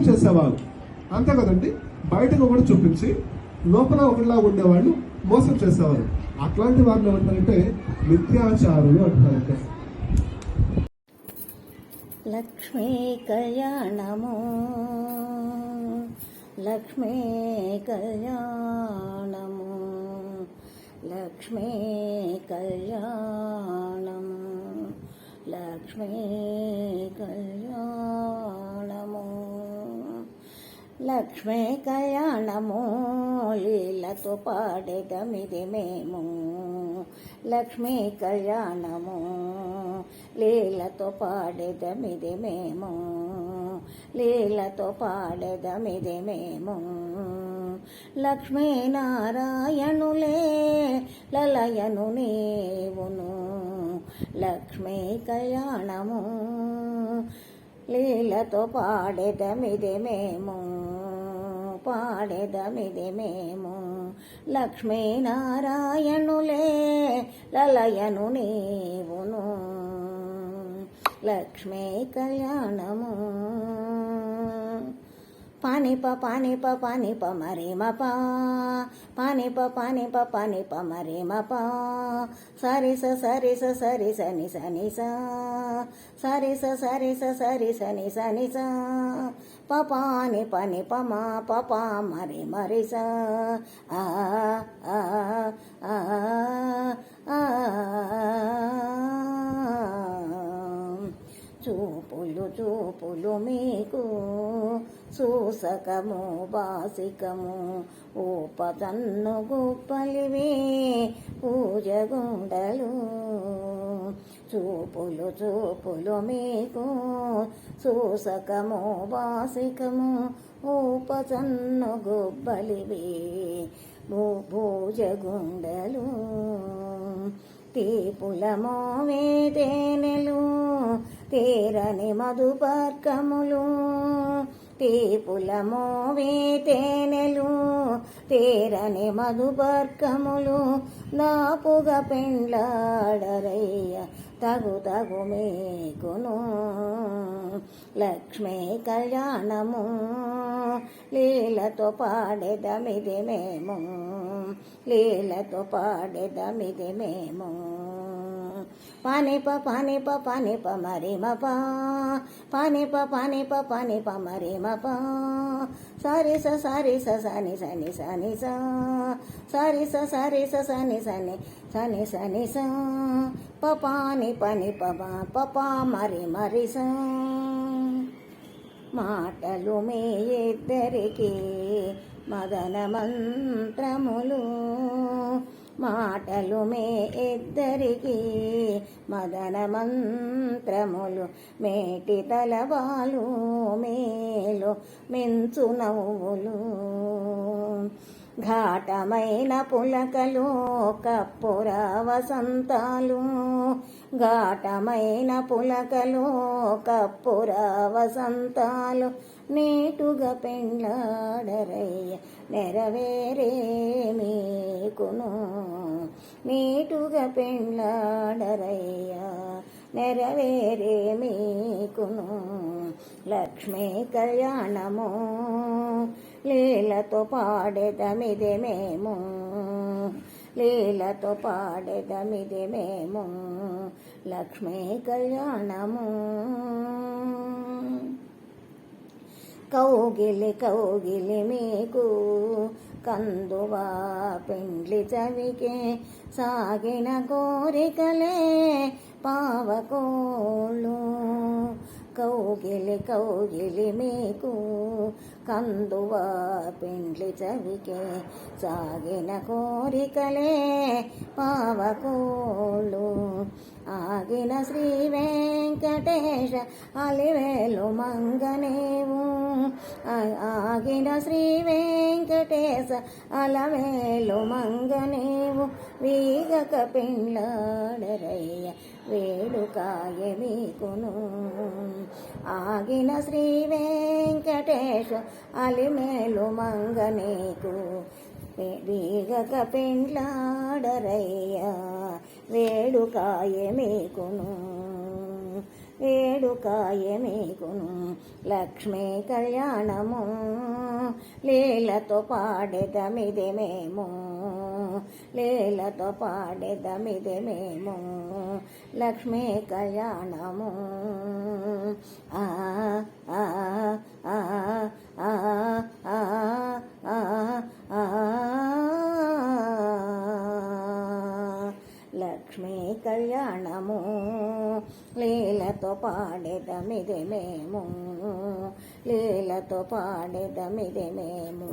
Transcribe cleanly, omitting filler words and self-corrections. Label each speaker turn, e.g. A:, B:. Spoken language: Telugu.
A: చేసేవాళ్ళు. అంతే కదండి, బయటకు ఒకటి చూపించి లోపల ఒకటిలా ఉండేవాళ్ళు మోసం చేసేవారు. అట్లాంటి వారిని ఏమంటారంటే మిథ్యాచారులు అంటారంటే.
B: లక్ష్మీ కళ్యాణము, లక్ష్మీ కళ్యాణము, లక్ష్మీ కళ్యాణము, లక్ష్మీ కళ్యాణము, లక్ష్మీ కళ్యాణము లీలతో పాడేదమిది మేము. లక్ష్మీ కళ్యాణము లీలతో పాడేదమిది మేము, లీలతో పాడేదమిది మేము. లక్ష్మీనారాయణులే లలయను నీవును, లక్ష్మీ కళ్యాణము లీలతో పాడేదమిది మేము, పాడేదమిది మేము. లక్ష్మీనారాయణులే లలయను నీవును, లక్ష్మీ కళ్యాణము. పానిప పానిప పానిప మరిమప, పానిప పానిప పానిప మరిమప, సరిస సరిస సరిస నిస నిస, సరిస సరిస సరిస నిస నిస, పపాని పని పమా పపా మరి మరిస. ఆ ఆ ఆ ఆ చూపులు చూపులు మీకు సూసకము బాసికము, ఊపతన్ను గుప్పలివి పూజ గుండలు. చూపులు చూపులు మీకు సూసకము బాసికము, ఊపతన్ను గుబ్బలివి పూజ గుండలు. తీపుల మోవేదేనెలు తీరని మధుపర్కములు, తీపుల మోవేతేనెలు తీరని మధుపర్కములు, దాపుగా పెండ్లాడరయ్య తగు తగు మీకును. లక్ష్మీ కళ్యాణము లీలతో పాడేదమిది మేము, లీలతో పాడేదమిది మేము. పానిప పానిప పానిప మరిమప, పానిప పానిప పానిప మరిమప, సరిస సరిస సని సని సని స, సరిస సరిస సని సని సని సని స, పపాని పని పపా పపా మరి మరిస. మాటలు మీ ఇద్దరికి మదన మంత్రములు, మాటలు మే ఇద్దరికి మదన మంత్రములు, మేటి తలవాలు మేలు మెంచు నవ్వులు. ఘాటమైన పులకలు కప్పుర వసంతాలు, ఘాటమైన పులకలు కప్పుర వసంతాలు, నేటుగా పెండ్లాడరయ్య నెరవేరే మీకును, నీటుగా పెండ్లాడరయ్య నెరవేరే మీకును. లక్ష్మీ కళ్యాణము లీలతో పాడేదమిది మేము, లీలతో పాడేదమిది మేము. లక్ష్మీ కళ్యాణము. కౌగిలి కౌగిలి మీకు కందువా పెండ్లి చవికే, సాగిన కోరికలే పావకోళ్ళు. కౌగిలి కౌగిలి మీకు కందువా పెండ్లి చవికే, సాగిన కోరికలే పావకోళ్ళు. ఆగిన శ్రీ వెంకటేశ అలివేలు మంగనేవు, ఆగిన శ్రీ వెంకటేశ అలవేలు మంగనేవు, వీగక పెండ్లాడరయ్య వేడుకాయ మీకును. ఆగిన శ్రీ వెంకటేశ అలిమేలు మంగనేకు, వీగక పెండ్లాడరయ్య వేడుకాయ మీకును. వేడుకాయ మీకును లక్ష్మీ కళ్యాణము లీలతో పాడెదమిది మేము లీలతో పాడెదమిది మేము లక్ష్మీ కళ్యాణము ఆ ఆ ఆ ఆ ఆ ఆ ఆ లక్ష్మీ కళ్యాణము లీలతో పాడెదమిది మేము లీలతో పాడెదమిది మేము